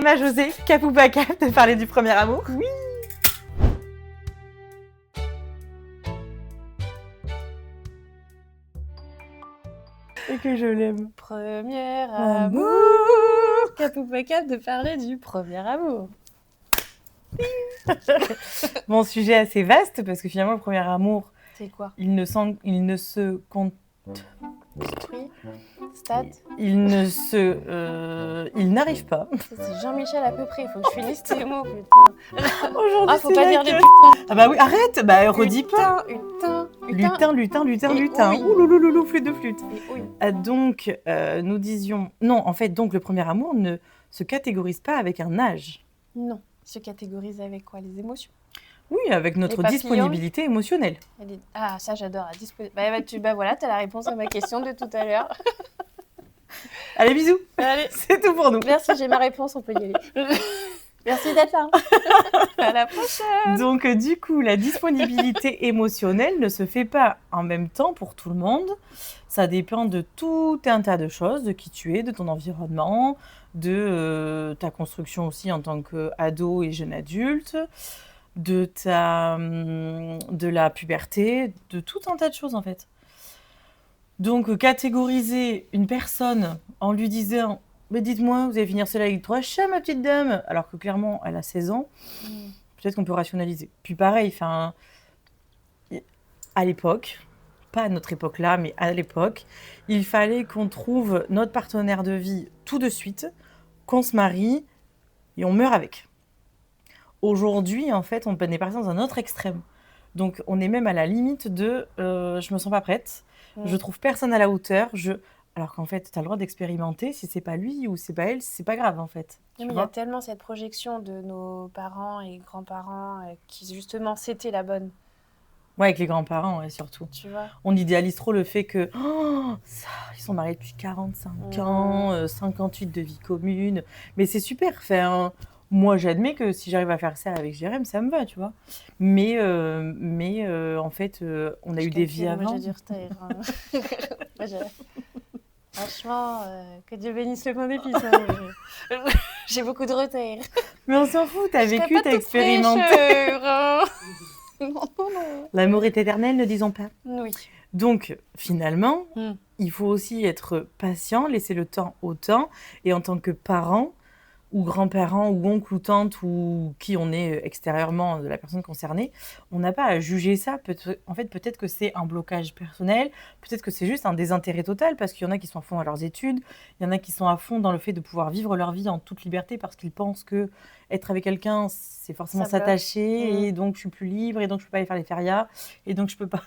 à José, cap ou pas cap, de parler du premier amour. Oui. Et que je l'aime. Premier amour. Cap ou pas cap de parler du premier amour. Bon, sujet assez vaste parce que finalement le premier amour, C'est quoi? il ne se compte. Construit. Stade. Il n'arrive pas. Ça, c'est Jean-Michel à peu près. Il faut que je finisse ces mots, putain. Aujourd'hui, Ah, faut pas dire les que... putains. Ah bah oui, arrête. Bah redis pas. Lutin. oui. Ouh louloulou, flûte de flûte. Oui. Donc, nous disions... Non, en fait, donc le premier amour ne se catégorise pas avec un âge. Non. Se catégorise avec quoi? Les émotions? Oui, avec notre papillons. disponibilité émotionnelle. Ah, ça j'adore. Bah voilà, t'as la réponse à ma question de tout à l'heure. Allez, bisous. Allez. C'est tout pour nous. Merci, j'ai ma réponse, on peut y aller. Merci d'être là. À la prochaine. Donc, du coup, la disponibilité émotionnelle ne se fait pas en même temps pour tout le monde. Ça dépend de tout un tas de choses, de qui tu es, de ton environnement, de ta construction aussi en tant qu'ado et jeune adulte, de la puberté, de tout un tas de choses en fait. Donc, catégoriser une personne en lui disant « Mais dites-moi, vous allez finir cela avec 3 chats, ma petite dame ?» alors que clairement, elle a 16 ans, peut-être qu'on peut rationaliser. Puis pareil, à l'époque, pas à notre époque là, mais à l'époque, il fallait qu'on trouve notre partenaire de vie tout de suite, qu'on se marie et on meurt avec. Aujourd'hui, en fait, on est parti dans un autre extrême. Donc, on est même à la limite de je me sens pas prête, je trouve personne à la hauteur, alors qu'en fait, tu as le droit d'expérimenter. Si c'est pas lui ou c'est pas elle, c'est pas grave en fait. Non, mais il y a tellement cette projection de nos parents et grands-parents qui justement c'était la bonne. Ouais, avec les grands-parents, ouais, surtout. Tu vois. On idéalise trop le fait que ils sont mariés depuis 45 ans, 58 de vie commune. Mais c'est super. Moi, j'admets que si j'arrive à faire ça avec Jérém, ça me va, tu vois. Mais en fait, on a eu des vies avant. Moi, j'ai du retard. Franchement, que Dieu bénisse le pain d'épices. J'ai beaucoup de retard. Mais on s'en fout, t'as vécu, t'as expérimenté. Non. L'amour est éternel, ne disons pas. Oui. Donc, finalement, il faut aussi être patient, laisser le temps au temps. Et en tant que parent, ou grands-parents, ou oncle ou tante, ou qui on est extérieurement de la personne concernée, on n'a pas à juger ça. En fait, peut-être que c'est un blocage personnel, peut-être que c'est juste un désintérêt total, parce qu'il y en a qui sont à fond dans leurs études, il y en a qui sont à fond dans le fait de pouvoir vivre leur vie en toute liberté, parce qu'ils pensent que être avec quelqu'un, c'est forcément s'attacher, et donc je suis plus libre, et donc je peux pas aller faire les férias, et donc je peux pas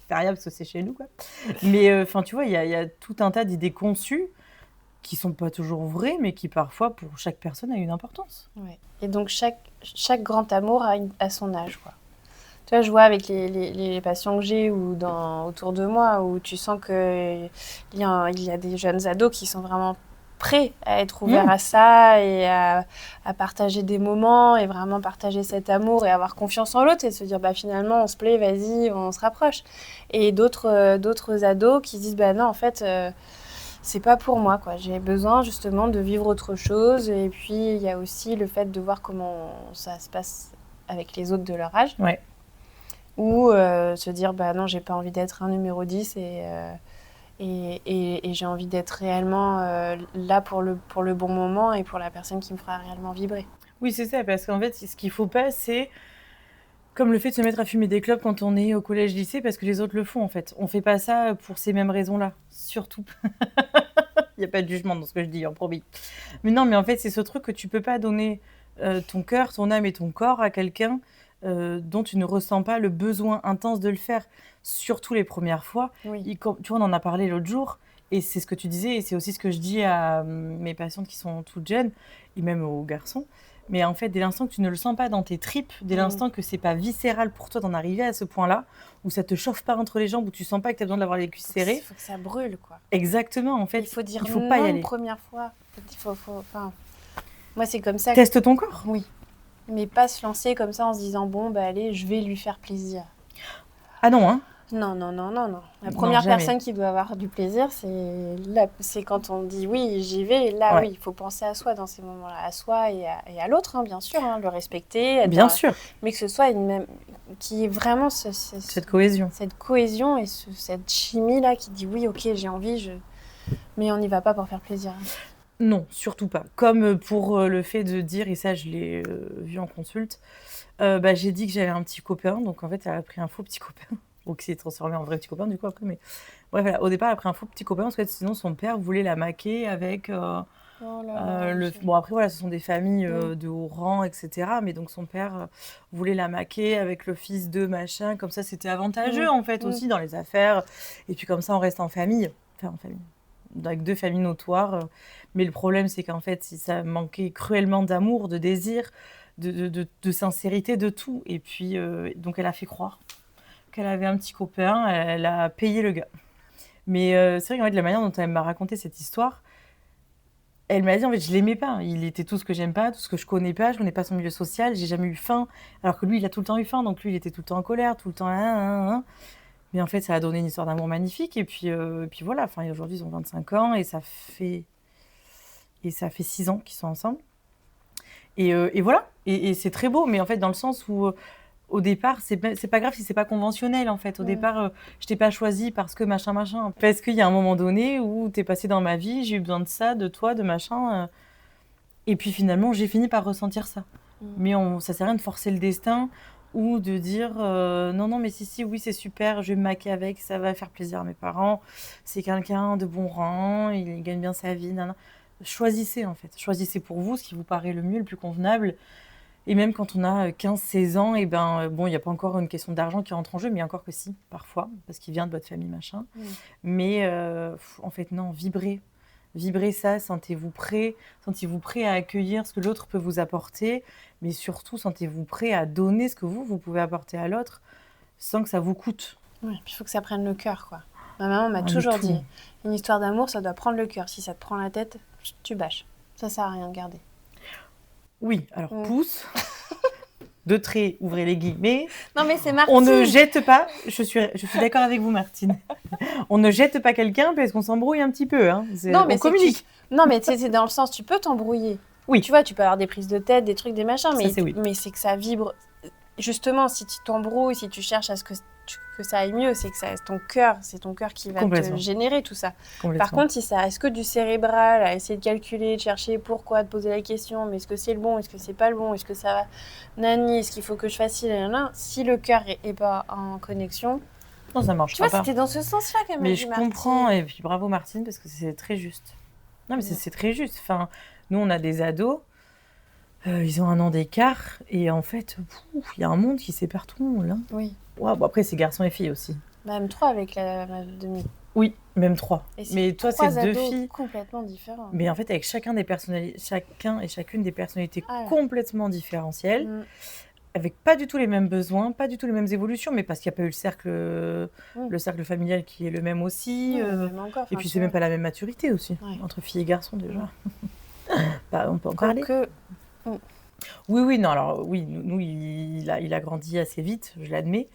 férias parce que c'est chez nous, quoi. Mais tu vois, il y a tout un tas d'idées conçues qui sont pas toujours vraies, mais qui parfois, pour chaque personne, a une importance. Ouais. Et donc, chaque grand amour a son âge, quoi. Tu vois, je vois avec les patients que j'ai ou autour de moi, où tu sens qu'il y a des jeunes ados qui sont vraiment prêts à être ouverts à ça et à partager des moments et vraiment partager cet amour et avoir confiance en l'autre et se dire, finalement, on se plaît, vas-y, on se rapproche. Et d'autres ados qui disent, non, en fait... c'est pas pour moi, quoi. J'ai besoin justement de vivre autre chose. Et puis, il y a aussi le fait de voir comment ça se passe avec les autres de leur âge. Ouais. Ou se dire, non, j'ai pas envie d'être un numéro 10 et j'ai envie d'être réellement là pour le bon moment et pour la personne qui me fera réellement vibrer. Oui, c'est ça, parce qu'en fait, ce qu'il faut pas, c'est comme le fait de se mettre à fumer des clopes quand on est au collège-lycée, parce que les autres le font, en fait. On fait pas ça pour ces mêmes raisons-là, surtout. Il n'y a pas de jugement dans ce que je dis, en promis. Mais non, mais en fait, c'est ce truc que tu peux pas donner ton cœur, ton âme et ton corps à quelqu'un dont tu ne ressens pas le besoin intense de le faire, surtout les premières fois. Oui. Tu vois, on en a parlé l'autre jour, et c'est ce que tu disais, et c'est aussi ce que je dis à mes patientes qui sont toutes jeunes, et même aux garçons. Mais en fait, dès l'instant que tu ne le sens pas dans tes tripes, dès l'instant que c'est pas viscéral pour toi d'en arriver à ce point-là, où ça te chauffe pas entre les jambes, où tu sens pas que tu as besoin d'avoir les cuisses serrées. Il faut que ça brûle, quoi. Exactement, en fait. Il faut dire il faut non pas y aller. La première fois. Moi, c'est comme ça. Teste ton corps. Oui. Mais pas se lancer comme ça en se disant, allez, je vais lui faire plaisir. Ah non, hein. Non, non, non, non, non. La Non, première jamais. personne qui doit avoir du plaisir, c'est quand on dit oui, j'y vais. Et là, Ouais. oui, il faut penser à soi dans ces moments-là, à soi et à l'autre, hein, bien sûr, hein, le respecter, Bien sûr, mais que ce soit qui est vraiment cette cohésion. cette cohésion et cette chimie-là qui dit oui, ok, j'ai envie, mais on n'y va pas pour faire plaisir. Non, surtout pas. Comme pour le fait de dire, et ça je l'ai vu en consulte, j'ai dit que j'avais un petit copain, donc en fait elle a pris un faux petit copain, ou qui s'est transformé en vrai petit copain du coup après, mais bref, voilà. Au départ elle a pris un faux petit copain parce que sinon son père voulait la maquer avec Oh là là, bon après voilà, ce sont des familles Mm. de haut rang, etc. Mais donc son père voulait la maquer avec le fils de machin, comme ça c'était avantageux en fait aussi dans les affaires, et puis comme ça on reste en famille, avec deux familles notoires. Mais le problème, c'est qu'en fait, si ça manquait cruellement d'amour, de désir, de sincérité, de tout. Et puis, donc, elle a fait croire qu'elle avait un petit copain, elle a payé le gars. Mais c'est vrai qu'en fait, la manière dont elle m'a raconté cette histoire, elle m'a dit, en fait, je l'aimais pas. Il était tout ce que j'aime pas, tout ce que je connais pas son milieu social, j'ai jamais eu faim. Alors que lui, il a tout le temps eu faim, donc lui, il était tout le temps en colère, tout le temps... Mais en fait, ça a donné une histoire d'amour magnifique. Et puis voilà, enfin, aujourd'hui, ils ont 25 ans et ça fait 6 ans qu'ils sont ensemble. Et voilà. Et c'est très beau, mais en fait, dans le sens où, au départ, c'est pas grave si c'est pas conventionnel, en fait. Au départ, je t'ai pas choisi parce que machin, machin. Parce qu'il y a un moment donné où t'es passé dans ma vie, j'ai eu besoin de ça, de toi, de machin. Et puis finalement, j'ai fini par ressentir ça. Mais ça sert à rien de forcer le destin ou de dire non, non, mais si, oui, c'est super, je vais me maquer avec, ça va faire plaisir à mes parents. C'est quelqu'un de bon rang, il gagne bien sa vie. Nan, nan. Choisissez en fait. Choisissez pour vous ce qui vous paraît le mieux, le plus convenable. Et même quand on a 15-16 ans, et bon, il n'y a pas encore une question d'argent qui rentre en jeu, mais encore que si, parfois, parce qu'il vient de votre famille, machin. Mais en fait, non, vibrez. Vibrez ça, sentez-vous prêt à accueillir ce que l'autre peut vous apporter, mais surtout, sentez-vous prêt à donner ce que vous pouvez apporter à l'autre sans que ça vous coûte. Ouais, puis il faut que ça prenne le cœur, quoi. Ma maman m'a toujours dit, une histoire d'amour, ça doit prendre le cœur. Si ça te prend la tête, tu bâches. Ça sert à rien de garder. Oui, alors pouce, de traits, ouvrez les guillemets. Non mais c'est Martine. On ne jette pas, je suis d'accord avec vous Martine, on ne jette pas quelqu'un parce qu'on s'embrouille un petit peu, hein. Non, mais on communique. Non mais c'est dans le sens, tu peux t'embrouiller. Oui. Tu vois, tu peux avoir des prises de tête, des trucs, des machins, Ça, c'est oui. Mais c'est que ça vibre. Justement, si tu t'embrouilles, si tu cherches à ce que ça aille mieux, c'est que c'est ton cœur qui va te générer tout ça. Par contre, si ça reste que du cérébral, à essayer de calculer, de chercher pourquoi, de poser la question, mais est-ce que c'est le bon, est-ce que c'est pas le bon, est-ce que ça va, nani, est-ce qu'il faut que je fasse ci, si le cœur est pas en connexion, non, ça marche pas. Tu vois, c'était dans ce sens-là quand même. Mais je comprends, et puis bravo Martine, parce que c'est très juste. Non, mais c'est très juste. Enfin, nous, on a des ados, ils ont 1 an d'écart, et en fait, il y a un monde qui sépare tout le monde, là. Oui. Ouais, bon, après, c'est garçons et filles aussi. Même 3 avec ma demi. Oui, même 3. Mais toi, c'est 2 filles. Complètement différents. Mais en fait, avec chacun et chacune des personnalités complètement différentielles, avec pas du tout les mêmes besoins, pas du tout les mêmes évolutions, mais parce qu'il n'y a pas eu le cercle familial qui est le même aussi. Même encore, et puis, c'est même pas la même maturité aussi, entre filles et garçons déjà. On peut en parler. Oui, non, alors oui, nous, il a grandi assez vite, je l'admets.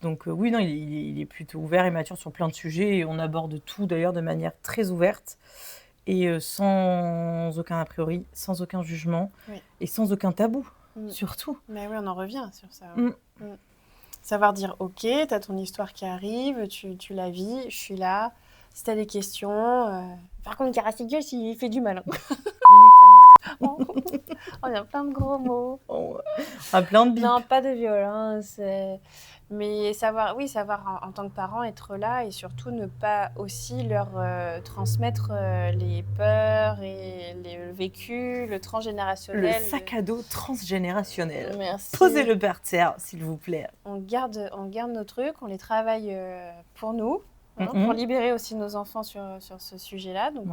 Donc oui, non, il est plutôt ouvert et mature sur plein de sujets, et on aborde tout d'ailleurs de manière très ouverte, et sans aucun a priori, sans aucun jugement, et sans aucun tabou, surtout. Mais oui, on en revient sur ça. Savoir dire, ok, t'as ton histoire qui arrive, tu la vis, je suis là, si t'as des questions... Par contre, Carasigueul, il fait du mal. On a plein de gros mots. On a plein de bips. Non, pas de violence. Mais savoir en tant que parent être là, et surtout ne pas aussi leur transmettre les peurs et le vécu, le transgénérationnel. Le sac à dos transgénérationnel. Merci. Posez-le par terre, s'il vous plaît. On garde nos trucs, on les travaille pour nous, pour libérer aussi nos enfants sur ce sujet-là. Donc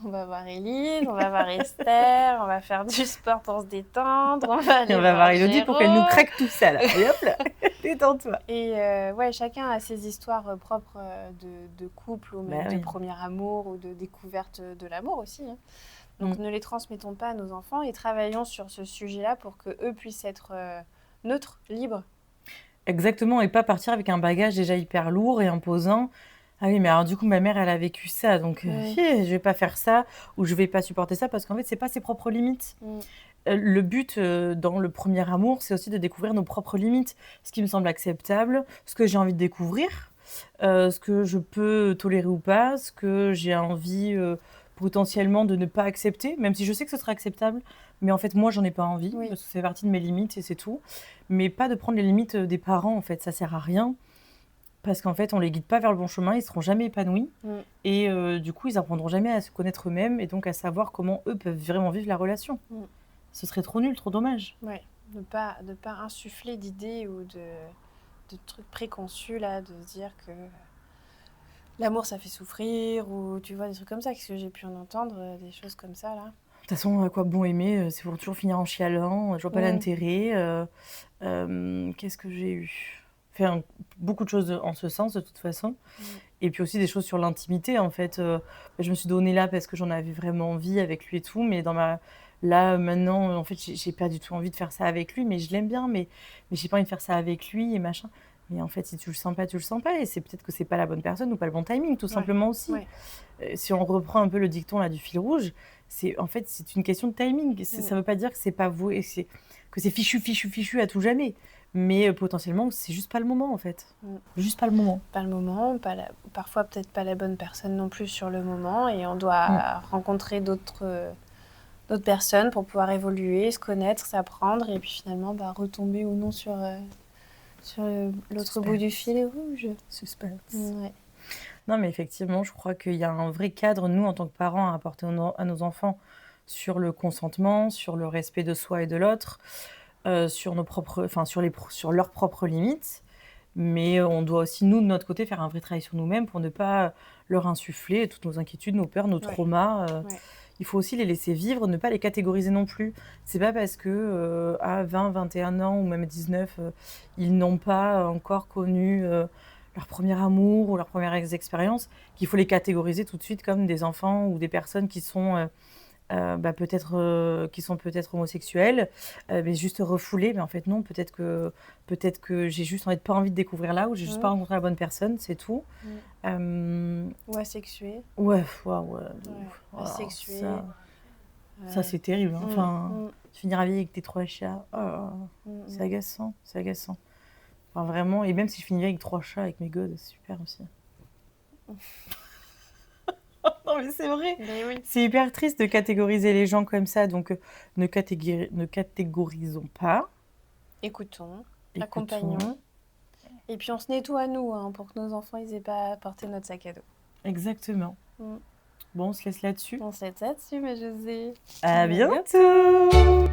on va voir Élise, on va voir Esther, on va faire du sport pour se détendre, on va voir Élodie pour qu'elle nous craque tout ça là. Et hop là, détends-toi. Et chacun a ses histoires propres de couple, ou même de premier amour, ou de découverte de l'amour aussi. Hein. Donc ne les transmettons pas à nos enfants, et travaillons sur ce sujet-là pour qu'eux puissent être neutres, libres. Exactement, et pas partir avec un bagage déjà hyper lourd et imposant. Ah oui, mais alors du coup, ma mère, elle a vécu ça, donc je vais pas faire ça, ou je vais pas supporter ça, parce qu'en fait, c'est pas ses propres limites. Le but dans le premier amour, c'est aussi de découvrir nos propres limites, ce qui me semble acceptable, ce que j'ai envie de découvrir, ce que je peux tolérer ou pas, ce que j'ai envie potentiellement de ne pas accepter, même si je sais que ce sera acceptable, mais en fait, moi, j'en ai pas envie, Oui. parce que ça fait partie de mes limites et c'est tout. Mais pas de prendre les limites des parents, en fait, ça sert à rien. Parce qu'en fait, on les guide pas vers le bon chemin, ils seront jamais épanouis. Et du coup, ils apprendront jamais à se connaître eux-mêmes et donc à savoir comment eux peuvent vraiment vivre la relation. Ce serait trop nul, trop dommage. Ouais, de pas insuffler d'idées ou de trucs préconçus, là, de se dire que l'amour, ça fait souffrir, ou tu vois, des trucs comme ça, parce que j'ai pu en entendre, des choses comme ça, là. De toute façon, à quoi bon aimer, c'est pour toujours finir en chialant, je vois pas l'intérêt. Qu'est-ce que j'ai eu? Enfin, beaucoup de choses en ce sens, de toute façon. Et puis aussi des choses sur l'intimité, en fait. Je me suis donnée là parce que j'en avais vraiment envie avec lui et tout, mais là, maintenant, en fait, j'ai pas du tout envie de faire ça avec lui, mais je l'aime bien, mais j'ai pas envie de faire ça avec lui et machin. Mais en fait, si tu le sens pas, tu le sens pas, et c'est peut-être que c'est pas la bonne personne ou pas le bon timing, tout simplement aussi. Si on reprend un peu le dicton là du fil rouge, en fait, c'est une question de timing. Ça veut pas dire que c'est pas voué, que c'est fichu à tout jamais. Mais potentiellement, c'est juste pas le moment, en fait. Juste pas le moment. Pas le moment, parfois peut-être pas la bonne personne non plus sur le moment, et on doit rencontrer d'autres personnes pour pouvoir évoluer, se connaître, s'apprendre, et puis finalement retomber ou non sur l'autre bout du fil rouge. Suspense. Ouais. Non, mais effectivement, je crois qu'il y a un vrai cadre, nous, en tant que parents, à apporter à nos enfants sur le consentement, sur le respect de soi et de l'autre, sur leurs propres limites. Mais on doit aussi, nous, de notre côté, faire un vrai travail sur nous-mêmes pour ne pas leur insuffler toutes nos inquiétudes, nos peurs, nos traumas. Il faut aussi les laisser vivre, ne pas les catégoriser non plus. C'est pas parce que à 20, 21 ans ou même 19, ils n'ont pas encore connu leur premier amour ou leur première expérience qu'il faut les catégoriser tout de suite comme des enfants ou des personnes qui sont peut-être homosexuels, mais juste refoulés. Mais en fait, non, peut-être que j'ai juste pas envie de découvrir là, ou j'ai juste pas rencontré la bonne personne, c'est tout. Ou asexués. Ouais. Asexués. Ça c'est terrible. Enfin, finir à vie avec tes 3 chats, c'est agaçant, c'est agaçant. Enfin, vraiment, et même si je finis avec 3 chats avec mes godes, c'est super aussi. Non, mais c'est vrai. Mais oui. C'est hyper triste de catégoriser les gens comme ça, donc ne catégorisons pas. Écoutons, accompagnons. Et puis on se nettoie à nous, pour que nos enfants ils aient pas à porter notre sac à dos. Exactement. Bon, on se laisse là-dessus. On se laisse là-dessus, ma José. À bientôt.